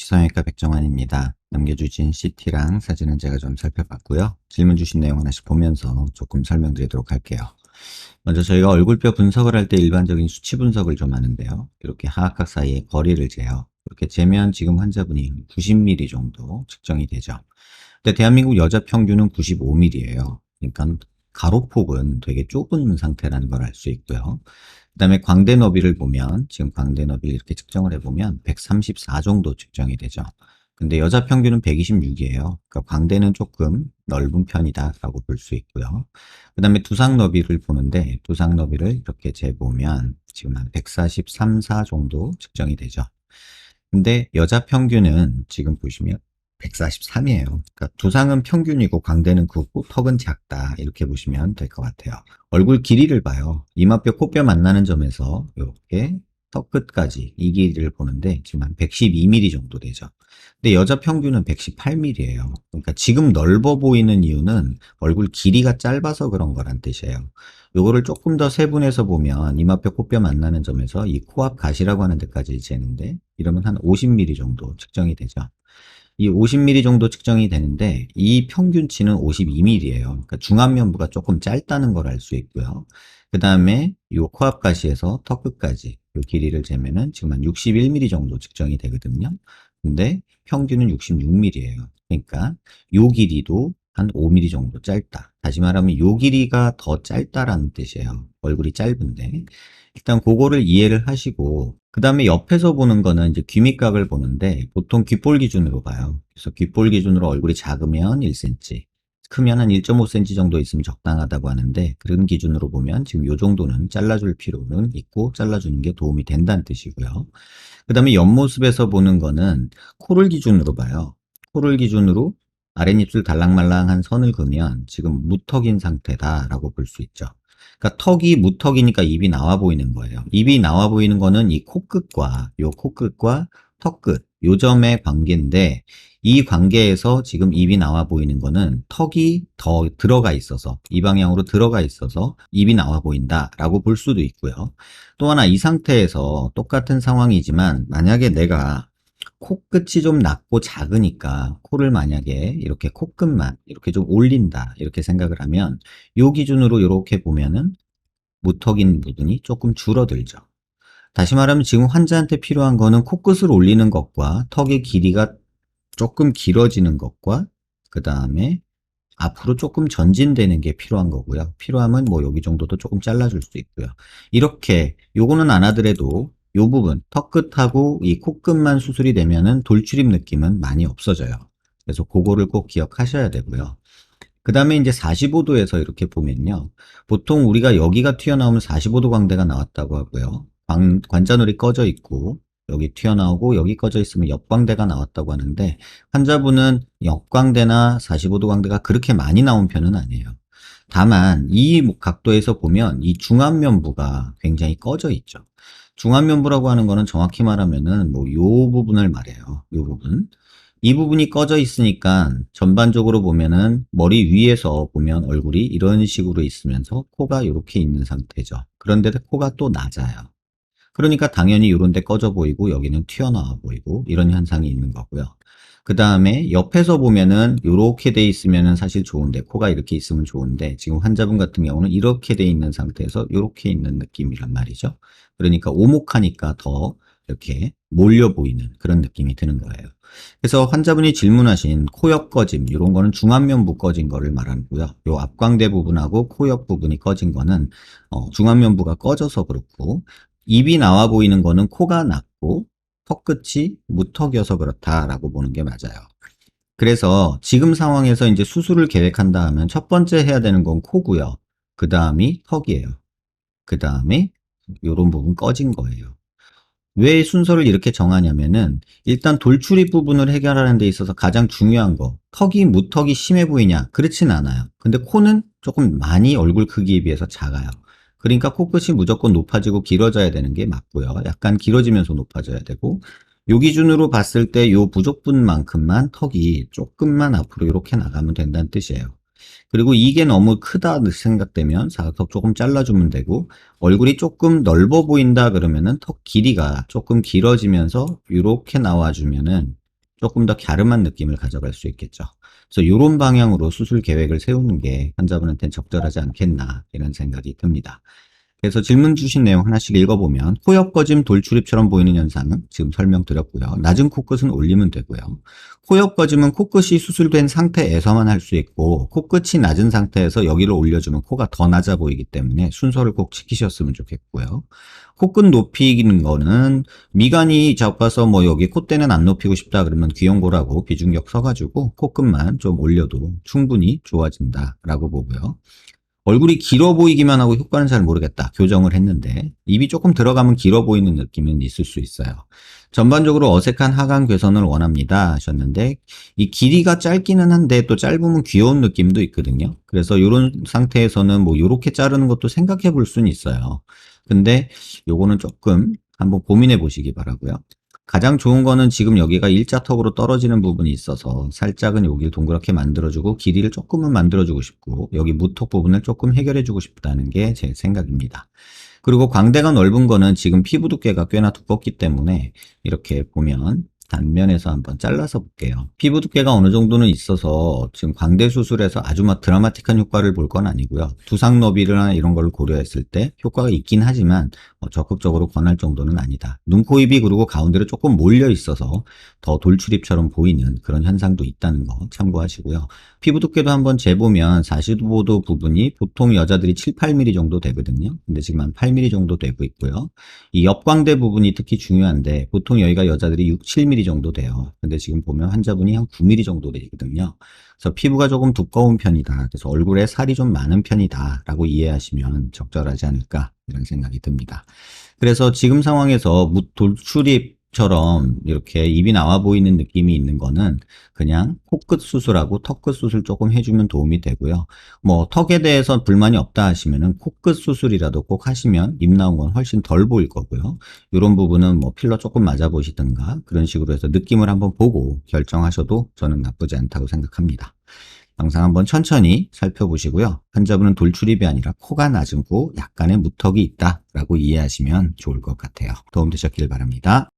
H성형외과 백정환입니다. 남겨주신 CT랑 사진은 제가 좀 살펴봤고요. 질문 주신 내용 하나씩 보면서 조금 설명드리도록 할게요. 먼저 저희가 얼굴뼈 분석을 할 때 일반적인 수치 분석을 좀 하는데요. 이렇게 하악각 사이의 거리를 재요. 이렇게 재면 지금 환자분이 90mm 정도 측정이 되죠. 근데 대한민국 여자 평균은 95mm예요. 그러니까 가로폭은 되게 좁은 상태라는 걸 알 수 있고요. 그 다음에 광대 너비를 보면 지금 광대 너비를 이렇게 측정을 해보면 134 정도 측정이 되죠. 근데 여자 평균은 126이에요. 그러니까 광대는 조금 넓은 편이다 라고 볼 수 있고요. 그 다음에 두상 너비를 보는데 두상 너비를 이렇게 재보면 지금 한 143, 4 정도 측정이 되죠. 근데 여자 평균은 지금 보시면 143이에요. 그러니까 두상은 평균이고 광대는 크고 턱은 작다. 이렇게 보시면 될 것 같아요. 얼굴 길이를 봐요. 이마뼈, 코뼈 만나는 점에서 이렇게 턱 끝까지 이 길이를 보는데 지금 한 112mm 정도 되죠. 근데 여자 평균은 118mm예요. 그러니까 지금 넓어 보이는 이유는 얼굴 길이가 짧아서 그런 거란 뜻이에요. 요거를 조금 더 세분해서 보면 이마뼈, 코뼈 만나는 점에서 이 코앞 가시라고 하는 데까지 재는데 이러면 한 50mm 정도 측정이 되죠. 이 50mm 정도 측정이 되는데 이 평균치는 52mm예요. 그러니까 중안면부가 조금 짧다는 걸 알 수 있고요. 그 다음에 이 코앞 가시에서 턱 끝까지 이 길이를 재면은 지금 한 61mm 정도 측정이 되거든요. 근데 평균은 66mm예요. 그러니까 이 길이도 한 5mm 정도 짧다. 다시 말하면 이 길이가 더 짧다라는 뜻이에요. 얼굴이 짧은데. 일단 그거를 이해를 하시고 그 다음에 옆에서 보는 거는 이제 귀밑각을 보는데 보통 귓볼 기준으로 봐요. 그래서 귓볼 기준으로 얼굴이 작으면 1cm, 크면 한 1.5cm 정도 있으면 적당하다고 하는데 그런 기준으로 보면 지금 요 정도는 잘라줄 필요는 있고 잘라주는 게 도움이 된다는 뜻이고요. 그 다음에 옆모습에서 보는 거는 코를 기준으로 봐요. 코를 기준으로 아랫입술 달랑말랑한 선을 그으면 지금 무턱인 상태다라고 볼 수 있죠. 그러니까 턱이 무턱이니까 입이 나와 보이는 거예요. 입이 나와 보이는 거는 이 코끝과 요 코끝과 턱끝 요 점의 관계인데 이 관계에서 지금 입이 나와 보이는 거는 턱이 더 들어가 있어서 이 방향으로 들어가 있어서 입이 나와 보인다라고 볼 수도 있고요. 또 하나 이 상태에서 똑같은 상황이지만 만약에 내가 코끝이 좀 낮고 작으니까 코를 만약에 이렇게 코끝만 이렇게 좀 올린다 이렇게 생각을 하면 요 기준으로 이렇게 보면은 무턱인 부분이 조금 줄어들죠. 다시 말하면 지금 환자한테 필요한 거는 코끝을 올리는 것과 턱의 길이가 조금 길어지는 것과 그 다음에 앞으로 조금 전진되는 게 필요한 거고요. 필요하면 뭐 여기 정도도 조금 잘라줄 수 있고요. 이렇게 요거는 안 하더라도 요 부분 턱 끝하고 이 코끝만 수술이 되면은 돌출입 느낌은 많이 없어져요. 그래서 그거를 꼭 기억하셔야 되고요. 그 다음에 이제 45도에서 이렇게 보면요. 보통 우리가 여기가 튀어나오면 45도 광대가 나왔다고 하고요. 관자놀이 꺼져 있고 여기 튀어나오고 여기 꺼져 있으면 옆광대가 나왔다고 하는데 환자분은 옆광대나 45도 광대가 그렇게 많이 나온 편은 아니에요. 다만 이 각도에서 보면 이 중안면부가 굉장히 꺼져 있죠. 중안면부라고 하는 거는 정확히 말하면은 뭐 요 부분을 말해요. 요 부분. 이 부분이 꺼져 있으니까 전반적으로 보면은 머리 위에서 보면 얼굴이 이런 식으로 있으면서 코가 이렇게 있는 상태죠. 그런데 코가 또 낮아요. 그러니까 당연히 이런 데 꺼져 보이고 여기는 튀어나와 보이고 이런 현상이 있는 거고요. 그 다음에 옆에서 보면은 이렇게 돼 있으면은 사실 좋은데 코가 이렇게 있으면 좋은데 지금 환자분 같은 경우는 이렇게 돼 있는 상태에서 이렇게 있는 느낌이란 말이죠. 그러니까 오목하니까 더 이렇게 몰려 보이는 그런 느낌이 드는 거예요. 그래서 환자분이 질문하신 코 옆 꺼짐 이런 거는 중안면부 꺼진 거를 말하고요. 요 앞광대 부분하고 코 옆 부분이 꺼진 거는 중안면부가 꺼져서 그렇고 입이 나와 보이는 거는 코가 낮고 턱끝이 무턱이어서 그렇다라고 보는 게 맞아요. 그래서 지금 상황에서 이제 수술을 계획한다 하면 첫 번째 해야 되는 건 코고요. 그 다음이 턱이에요. 그 다음에 이런 부분 꺼진 거예요. 왜 순서를 이렇게 정하냐면은 일단 돌출입 부분을 해결하는 데 있어서 가장 중요한 거 턱이 무턱이 심해 보이냐? 그렇진 않아요. 근데 코는 조금 많이 얼굴 크기에 비해서 작아요. 그러니까 코끝이 무조건 높아지고 길어져야 되는 게 맞고요. 약간 길어지면서 높아져야 되고 요 기준으로 봤을 때 요 부족분만큼만 턱이 조금만 앞으로 이렇게 나가면 된다는 뜻이에요. 그리고 이게 너무 크다 생각되면 사각턱 조금 잘라주면 되고 얼굴이 조금 넓어 보인다 그러면은 턱 길이가 조금 길어지면서 이렇게 나와주면은 조금 더 갸름한 느낌을 가져갈 수 있겠죠. 그래서 이런 방향으로 수술 계획을 세우는 게 환자분한테는 적절하지 않겠나 이런 생각이 듭니다. 그래서 질문 주신 내용 하나씩 읽어보면 코옆 꺼짐 돌출입처럼 보이는 현상은 지금 설명드렸고요. 낮은 코끝은 올리면 되고요. 코옆 꺼짐은 코끝이 수술된 상태에서만 할 수 있고 코끝이 낮은 상태에서 여기를 올려주면 코가 더 낮아 보이기 때문에 순서를 꼭 지키셨으면 좋겠고요. 코끝 높이는 거는 미간이 작아서 뭐 여기 콧대는 안 높이고 싶다 그러면 귀연고라고 비중격 서가지고 코끝만 좀 올려도 충분히 좋아진다라고 보고요. 얼굴이 길어 보이기만 하고 효과는 잘 모르겠다. 교정을 했는데 입이 조금 들어가면 길어 보이는 느낌은 있을 수 있어요. 전반적으로 어색한 하강 개선을 원합니다 하셨는데 이 길이가 짧기는 한데 또 짧으면 귀여운 느낌도 있거든요. 그래서 이런 상태에서는 뭐 이렇게 자르는 것도 생각해 볼 수는 있어요. 근데 요거는 조금 한번 고민해 보시기 바라고요. 가장 좋은 거는 지금 여기가 일자턱으로 떨어지는 부분이 있어서 살짝은 여기를 동그랗게 만들어주고 길이를 조금은 만들어주고 싶고 여기 무턱 부분을 조금 해결해주고 싶다는 게 제 생각입니다. 그리고 광대가 넓은 거는 지금 피부 두께가 꽤나 두껍기 때문에 이렇게 보면 단면에서 한번 잘라서 볼게요. 피부 두께가 어느 정도는 있어서 지금 광대 수술에서 아주 막 드라마틱한 효과를 볼 건 아니고요. 두상 너비나 이런 걸 고려했을 때 효과가 있긴 하지만 적극적으로 권할 정도는 아니다. 눈, 코, 입이 그리고 가운데로 조금 몰려 있어서 더 돌출입처럼 보이는 그런 현상도 있다는 거 참고하시고요. 피부 두께도 한번 재보면 45도 부분이 보통 여자들이 7, 8mm 정도 되거든요. 근데 지금 한 8mm 정도 되고 있고요. 이 옆광대 부분이 특히 중요한데 보통 여기가 여자들이 6, 7mm 정도 돼요. 근데 지금 보면 환자분이 한 9mm 정도 되거든요. 그래서 피부가 조금 두꺼운 편이다. 그래서 얼굴에 살이 좀 많은 편이다. 라고 이해하시면 적절하지 않을까 이런 생각이 듭니다. 그래서 지금 상황에서 돌출입처럼 이렇게 입이 나와 보이는 느낌이 있는 거는 그냥 코끝 수술하고 턱끝 수술 조금 해주면 도움이 되고요. 뭐 턱에 대해서 불만이 없다 하시면은 코끝 수술이라도 꼭 하시면 입 나온 건 훨씬 덜 보일 거고요. 이런 부분은 뭐 필러 조금 맞아 보시든가 그런 식으로 해서 느낌을 한번 보고 결정하셔도 저는 나쁘지 않다고 생각합니다. 영상 한번 천천히 살펴보시고요. 환자분은 돌출입이 아니라 코가 낮은 코 약간의 무턱이 있다라고 이해하시면 좋을 것 같아요. 도움되셨길 바랍니다.